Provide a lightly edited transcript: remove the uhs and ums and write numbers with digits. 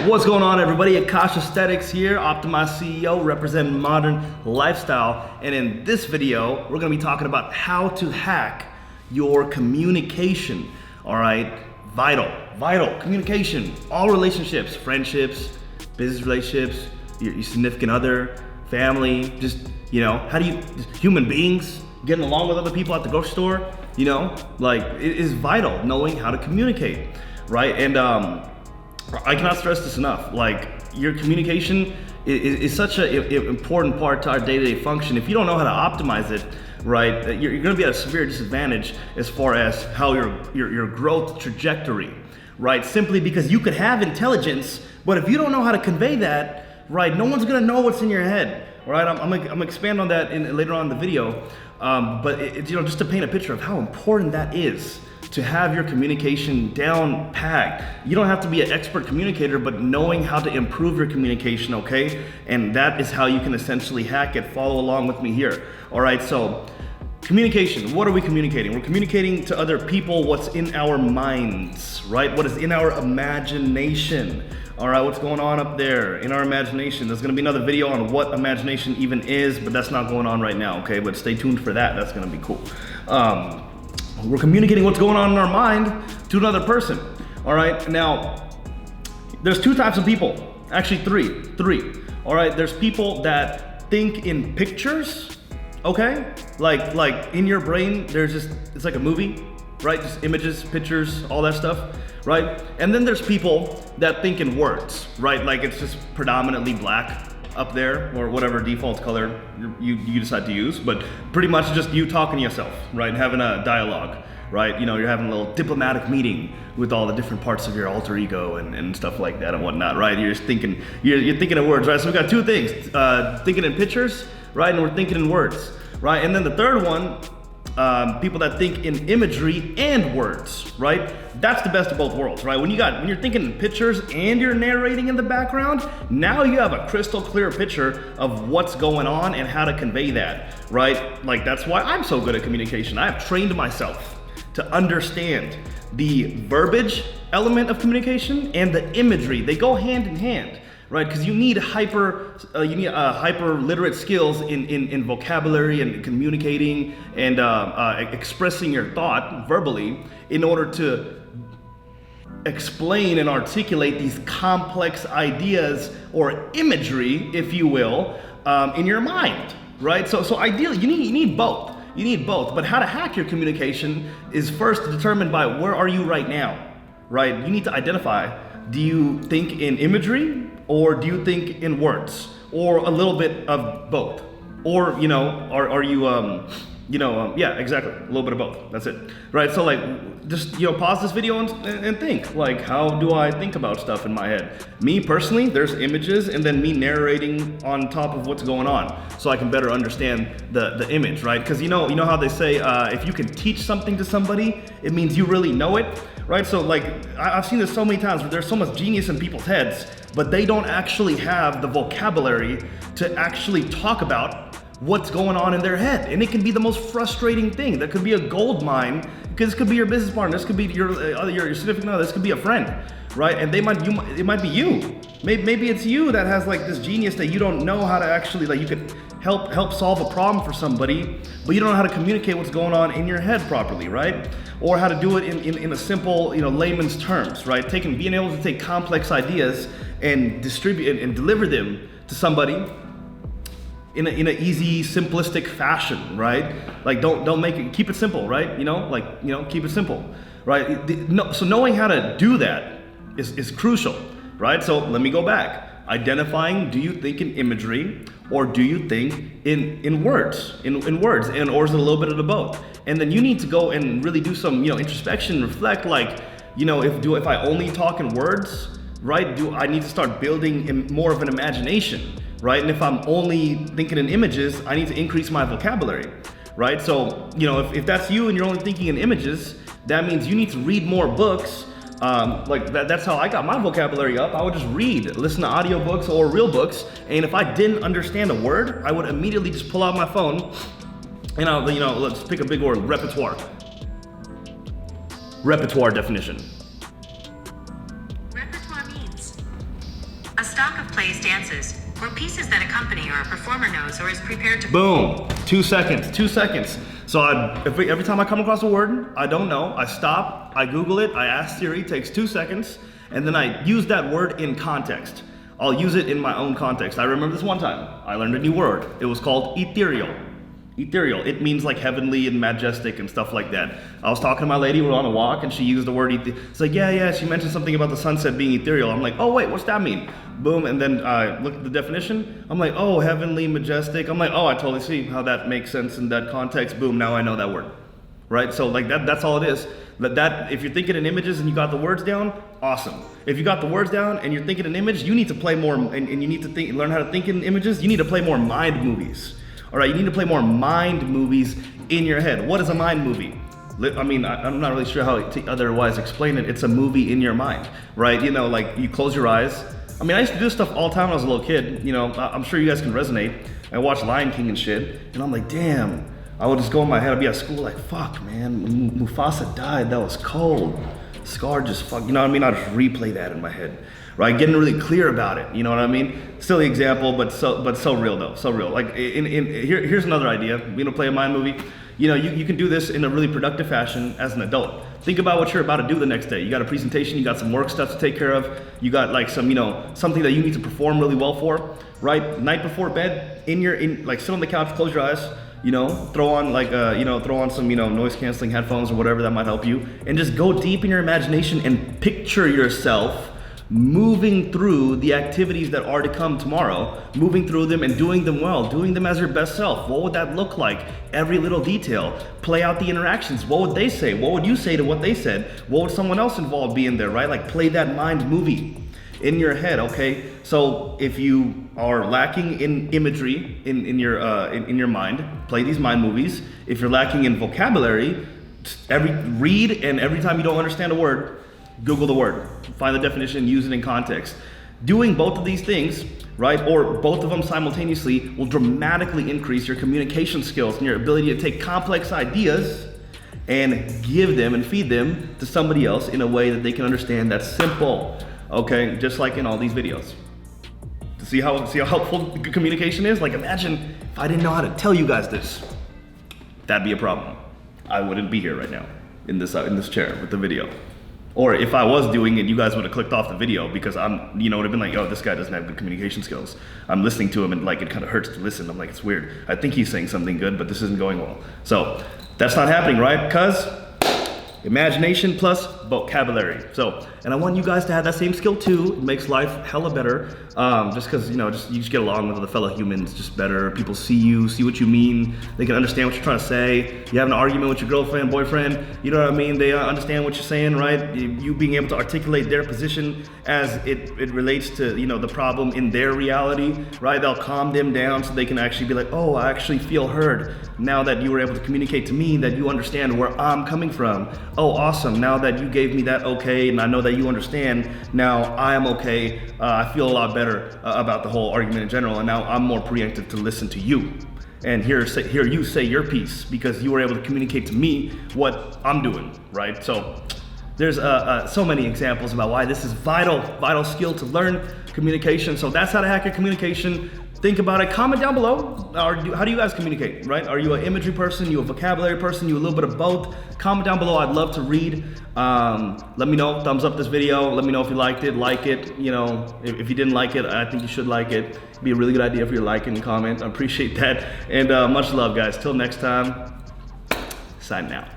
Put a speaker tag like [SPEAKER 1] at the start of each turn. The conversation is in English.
[SPEAKER 1] What's going on, everybody? Akash Aesthetics here, Optimized CEO, representing modern lifestyle. And in this video, we're gonna be talking about how to hack your communication. All right, vital communication, all relationships, friendships, business relationships, your significant other, family, just, how do you, human beings, getting along with other people at the grocery store, it is vital knowing how to communicate, right? And I cannot stress this enough. Like, your communication is such an important part to our day-to-day function. If you don't know how to optimize it, right, you're going to be at a severe disadvantage as far as how your growth trajectory, right? Simply because you could have intelligence, but if you don't know how to convey that, right, no one's going to know what's in your head. Right, I'm gonna expand on that later on in the video, but just to paint a picture of how important that is to have your communication down packed. You don't have to be an expert communicator, but knowing how to improve your communication, okay? And that is how you can essentially hack it. Follow along with me here. All right, so communication, what are we communicating? We're communicating to other people what's in our minds, right? What is in our imagination. All right, what's going on up there in our imagination? There's gonna be another video on what imagination even is, but that's not going on right now, okay? But stay tuned for that, that's gonna be cool. We're communicating what's going on in our mind to another person, all right? Now, there's two types of people, actually three, all right? There's people that think in pictures, okay? Like in your brain, it's like a movie, right? Just images, pictures, all that stuff, right? And then there's people that think in words, right? Like it's just predominantly black up there, or whatever default color you decide to use, but pretty much just you talking to yourself, right? Having a dialogue, right? You're having a little diplomatic meeting with all the different parts of your alter ego and stuff like that and whatnot, right? You're just thinking, you're thinking in words, right? So we got two things, thinking in pictures, right? And we're thinking in words, right? And then the third one, people that think in imagery and words, right? That's the best of both worlds, right? When you're thinking in pictures and you're narrating in the background, now you have a crystal clear picture of what's going on and how to convey that, right? Like, that's why I'm so good at communication. I have trained myself to understand the verbiage element of communication and the imagery. They go hand in hand, right? Because you need hyper literate skills in vocabulary and communicating and expressing your thought verbally in order to explain and articulate these complex ideas or imagery, if you will, in your mind, right? So ideally, you need both. You need both. But how to hack your communication is first determined by where are you right now, right? You need to identify, do you think in imagery or do you think in words or a little bit of both? Or, are you, yeah, exactly, a little bit of both, that's it, right? So just, pause this video and think, like, how do I think about stuff in my head? Me personally, there's images and then me narrating on top of what's going on so I can better understand the image, right? Because you know how they say, if you can teach something to somebody, it means you really know it, right? So I've seen this so many times where there's so much genius in people's heads, but they don't actually have the vocabulary to actually talk about what's going on in their head. And it can be the most frustrating thing. That could be a gold mine, because this could be your business partner, this could be your significant other, this could be a friend, right? And it might be you. Maybe it's you that has this genius that you don't know how to actually, you could help solve a problem for somebody, but you don't know how to communicate what's going on in your head properly, right? Or how to do it in a simple, layman's terms, right? Being able to take complex ideas and distribute and deliver them to somebody in a easy, simplistic fashion, right? Don't make it, keep it simple, right? Keep it simple, right? So knowing how to do that is crucial, right? So let me go back. Identifying, do you think in imagery or do you think in words, or is it a little bit of the both? And then you need to go and really do some, introspection, reflect, if I only talk in words, right? Do I need to start building more of an imagination, right? And if I'm only thinking in images, I need to increase my vocabulary, right? So, if that's you and you're only thinking in images, that means you need to read more books. That's how I got my vocabulary up. I would just listen to audiobooks or real books, and if I didn't understand a word, I would immediately just pull out my phone and let's pick a big word, repertoire. Repertoire definition.
[SPEAKER 2] Repertoire means stock of plays, dances, or pieces that accompany or a performer knows or is prepared to...
[SPEAKER 1] Boom, 2 seconds, 2 seconds. So every time I come across a word I don't know, I stop, I Google it, I ask Siri, it takes 2 seconds, and then I use that word in context. I'll use it in my own context. I remember this one time, I learned a new word. It was called ethereal. Ethereal, it means like heavenly and majestic and stuff like that. I was talking to my lady, we were on a walk, and she used the word it's like, yeah, she mentioned something about the sunset being ethereal. I'm like, oh wait, what's that mean? Boom, and then I looked at the definition. I'm like, oh, heavenly, majestic. I'm like, oh, I totally see how that makes sense in that context. Boom, now I know that word, right? So like that's all it is. That if you're thinking in images and you got the words down, awesome. If you got the words down and you're thinking in image, you need to play more, and you need to learn how to think in images. You need to play more mind movies. All right, you need to play more mind movies in your head. What is a mind movie? I mean, I'm not really sure how to otherwise explain it. It's a movie in your mind, right? You know, like you close your eyes. I mean, I used to do this stuff all the time when I was a little kid. You know, I'm sure you guys can resonate. I watch Lion King and shit, and I'm like, damn. I would just go in my head, I'd be at school like, fuck, man, Mufasa died, that was cold. Scar just fuck, you know what I mean? I'd just replay that in my head, right? Getting really clear about it, you know what I mean? Silly example, but so real though, so real. Like, here's another idea. You know, play a mind movie. You know, you can do this in a really productive fashion as an adult. Think about what you're about to do the next day. You got a presentation, you got some work stuff to take care of, you got like some, you know, something that you need to perform really well for, right? Night before bed, like sit on the couch, close your eyes, you know, throw on like, throw on some, noise canceling headphones or whatever that might help you, and just go deep in your imagination and picture yourself moving through the activities that are to come tomorrow, moving through them and doing them well, doing them as your best self. What would that look like? Every little detail. Play out the interactions. What would they say? What would you say to what they said? What would someone else involved be in there, right? Like play that mind movie in your head, okay? So if you are lacking in imagery in your mind, play these mind movies. If you're lacking in vocabulary, read, and every time you don't understand a word, Google the word, find the definition, use it in context. Doing both of these things, right, or both of them simultaneously will dramatically increase your communication skills and your ability to take complex ideas and give them and feed them to somebody else in a way that they can understand that's simple, okay, just like in all these videos. See how helpful communication is? Like imagine if I didn't know how to tell you guys this. That'd be a problem. I wouldn't be here right now in this chair with the video. Or if I was doing it, you guys would have clicked off the video because would have been like, oh, this guy doesn't have good communication skills. I'm listening to him and like it kind of hurts to listen. I'm like, it's weird. I think he's saying something good, but this isn't going well. So that's not happening, right? Because imagination plus vocabulary. So, and I want you guys to have that same skill too. It makes life hella better. Just because, you just get along with other fellow humans just better. People see you, see what you mean. They can understand what you're trying to say. You have an argument with your girlfriend, boyfriend, you know what I mean? They understand what you're saying, right? You being able to articulate their position as it relates to, the problem in their reality, right? They'll calm them down so they can actually be like, oh, I actually feel heard. Now that you were able to communicate to me that you understand where I'm coming from. Oh, awesome. Now that you gave me that okay, and I know that you understand, now I am okay. I feel a lot better about the whole argument in general, and now I'm more preemptive to listen to you and hear you say your piece because you were able to communicate to me what I'm doing, right? So there's so many examples about why this is vital skill to learn communication. So that's how to hack your communication. Think about it. Comment down below. How do you guys communicate, right? Are you an imagery person? You a vocabulary person? You a little bit of both? Comment down below. I'd love to read. Let me know. Thumbs up this video. Let me know if you liked it. Like it. If you didn't like it, I think you should like it. It'd be a really good idea if you like and comment. I appreciate that. And much love, guys. Till next time. Signing out.